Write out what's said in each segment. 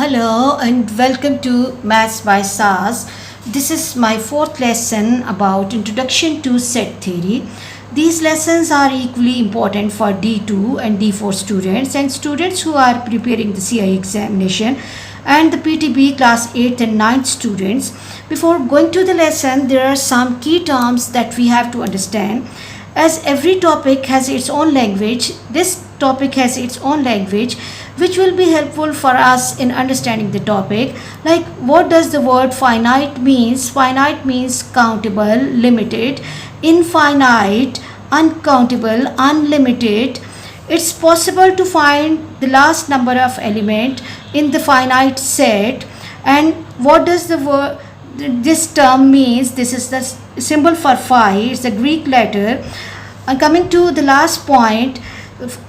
Hello and welcome to Maths by SAS. This is my fourth lesson about Introduction to Set Theory. These lessons are equally important for D2 and D4 students and students who are preparing the CI examination and the PTB class 8th and 9th students. Before going to the lesson, there are some key terms that we have to understand. As every topic has its own language, this topic has its own language which will be helpful for us in understanding the topic. Like, what does the word finite means? Finite means countable, limited, infinite, uncountable, unlimited. It's possible to find the last number of element in the finite set. And what does the word this term means? This is the symbol for phi. It's a Greek letter. And coming to the last point,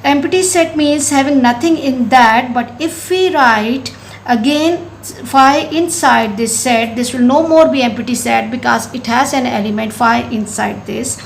empty set means having nothing in that, but if we write again phi inside this set, this will no more be empty set because it has an element phi inside this.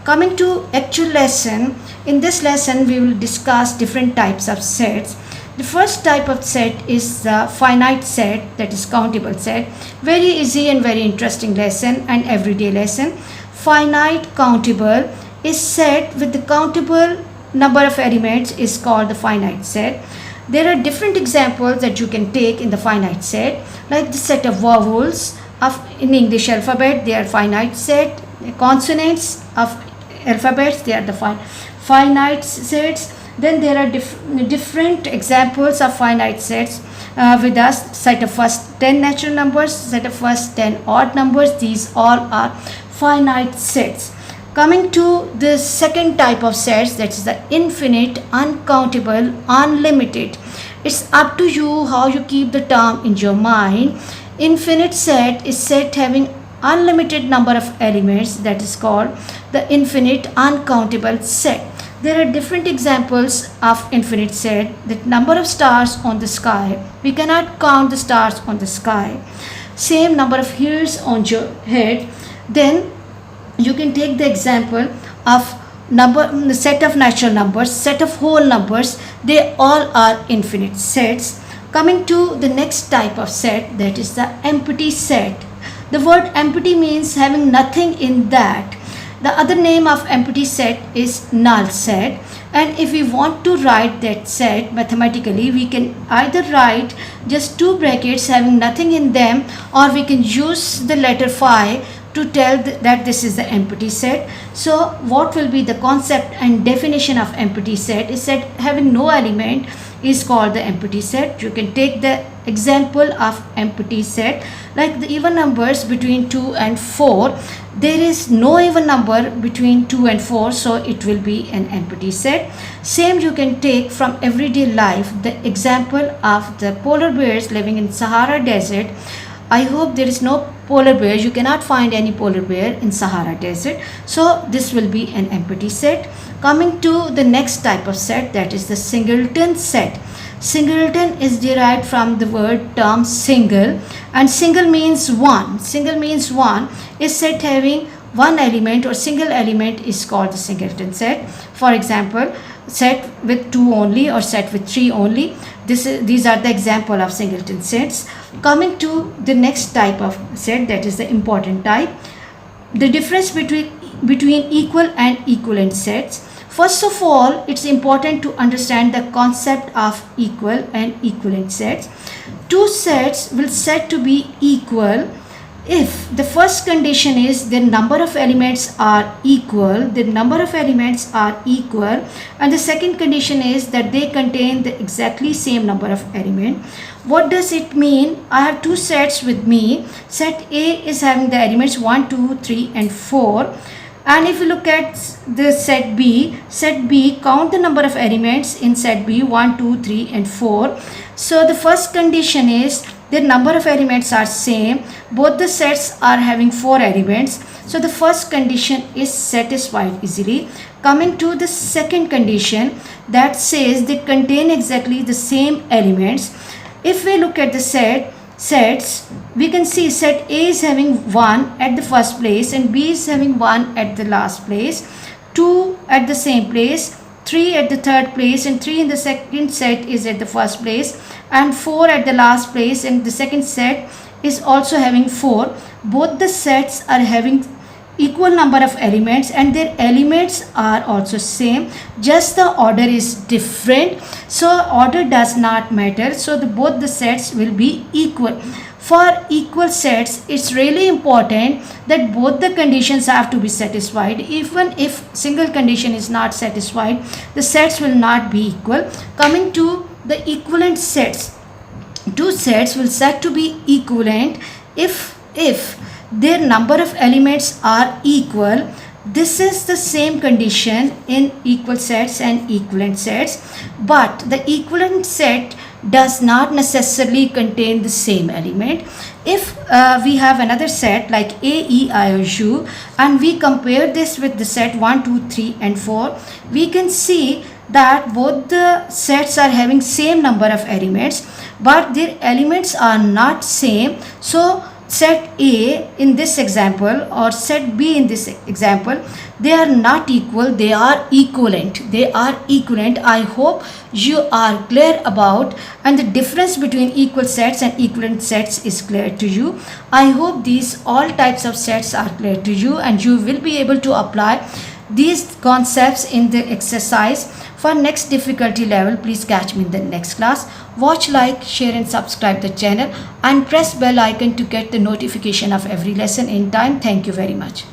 Coming to actual lesson, in this lesson we will discuss different types of sets. The first type of set is the finite set, that is countable set. Very easy and very interesting lesson and everyday lesson. Finite countable is set with the countable number of elements is called the finite set. There are different examples that you can take in the finite set, like the set of vowels of in English alphabet, they are finite set. Consonants of alphabets, they are the finite sets. Then there are different examples of finite sets with us. Set of first 10 natural numbers, set of first 10 odd numbers, these all are finite sets. Coming to the second type of sets, that is the infinite, uncountable, unlimited. It's up to you how you keep the term in your mind. Infinite set is set having unlimited number of elements, that is called the infinite uncountable set. There are different examples of infinite set. The number of stars on the sky, we cannot count the stars on the sky. Same number of hairs on your head. Then you can take the example of the set of natural numbers, set of whole numbers, they all are infinite sets. Coming to the next type of set, that is the empty set. The word empty means having nothing in that. The other name of empty set is null set, and if we want to write that set mathematically, we can either write just two brackets having nothing in them, or we can use the letter phi to tell that this is the empty set. So what will be the concept and definition of empty set? Is set having no element is called the empty set. You can take the example of empty set like the even numbers between 2 and 4. There is no even number between 2 and 4, so it will be an empty set. Same you can take from everyday life, the example of the polar bears living in Sahara Desert. I hope there is no polar bear. You cannot find any polar bear in Sahara Desert. So this will be an empty set. Coming to the next type of set, that is the singleton set. Singleton is derived from the word term single, and single means one. Single means one is set having one element or single element is called the singleton set. For example, set with 2 only or set with 3 only. These are the example of singleton sets. Coming to the next type of set, that is the important type. The difference between equal and equivalent sets. First of all, it's important to understand the concept of equal and equivalent sets. Two sets will set to be equal if the first condition is the number of elements are equal, and the second condition is that they contain the exactly same number of elements. What does it mean? I have two sets with me. Set A is having the elements 1, 2, 3 and 4. And if you look at the set B, count the number of elements in set B 1, 2, 3 and 4. So the first condition is the number of elements are same. Both the sets are having 4 elements. So the first condition is satisfied easily. Coming to the second condition, that says they contain exactly the same elements. If we look at the sets, we can see set A is having 1 at the first place and B is having 1 at the last place, 2 at the same place, 3 at the third place, and 3 in the second set is at the first place, and 4 at the last place, and the second set is also having 4. Both the sets are having equal number of elements and their elements are also same, just the order is different. So order does not matter, so both the sets will be equal. For equal sets, it's really important that both the conditions have to be satisfied. Even if single condition is not satisfied, the sets will not be equal. Coming to the equivalent sets, two sets will said to be equivalent if their number of elements are equal. This is the same condition in equal sets and equivalent sets, but the equivalent set does not necessarily contain the same element. If we have another set like A, E, I, O, U, and we compare this with the set 1, 2, 3 and 4, we can see that both the sets are having same number of elements, but their elements are not same. So set A in this example or set B in this example, they are not equal, they are equivalent. I hope you are clear about, and the difference between equal sets and equivalent sets is clear to you. I hope these all types of sets are clear to you and you will be able to apply these concepts in the exercise. For next difficulty level, please catch me in the next class. Watch, like, share and subscribe the channel and press bell icon to get the notification of every lesson in time. Thank you very much.